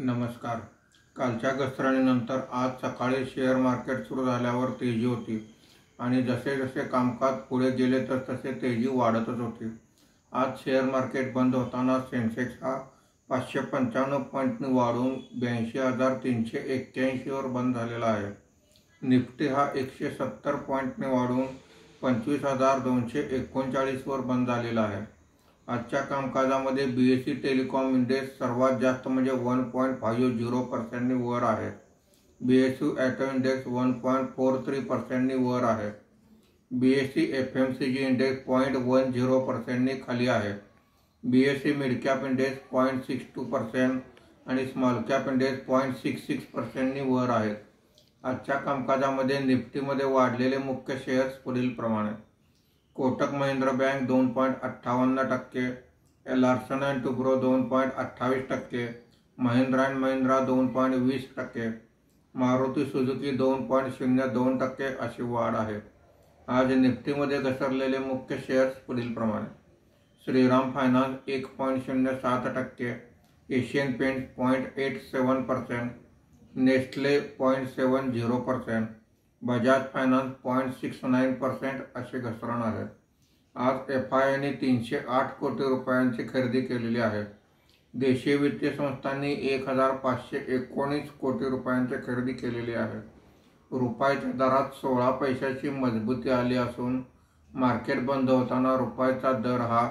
नमस्कार. कालच्या घसरणीनंतर आज सकाळी शेअर मार्केट सुरू झाल्यावर तेजी होती आणि जसे जसे कामकाज पुढे गेले तसे तेजी वाढतच होती. आज शेअर मार्केट बंद होताना सेन्सेक्स हा 555 पॉईंटनी वाढून 82,381 वर बंद झालेला आहे. निफ्टी हा 170 पॉईंटने वाढून 25,239 वर बंद झालेला आहे. आजच्या कामकाजामध्ये BSE टेलिकॉम इंडेक्स सर्वात जास्त म्हणजे 1.50% वर आहे. BSE ऑटो इंडेक्स 1.43% वर आहे. BSE FMCG इंडेक्स 0.10% खाली आहे. BSE मिड कॅप इंडेक्स 0.62% आणि स्मॉल कॅप इंडेक्स 0.66% वर आहेत. आजच्या कामकाजामध्ये निफ्टीमध्ये वाढलेले मुख्य शेअर्स पुढील प्रमाणे: Kotak Mahindra bank 2.58%, Larsen and Toubro 2.28%, Mahindra and Mahindra 2.20%, Maruti Suzuki 2.02% अशी वाढ आहे. आज निफ्टीमध्ये घसरलेले मुख्य शेअर्स पुढील प्रमाणे: Shriram finance 1.07%, Asian paints 0.87%, Nestle 0.70%, Bajaj finance 0.69% असे घसरण आहे. आज FIIने 308 कोटी रुपयांची खरेदी केलेली आहे. देशीय वित्तीय संस्थांनी 1,519 कोटी रुपयांची खरेदी केलेली आहे. रुपयाच्या दरात 16 पैशाची मजबूती आली असून मार्केट बंद होताना रुपयाचा दर हा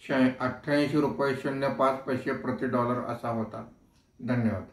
88 रुपये 05 पैसे प्रति डॉलर असा होता. धन्यवाद.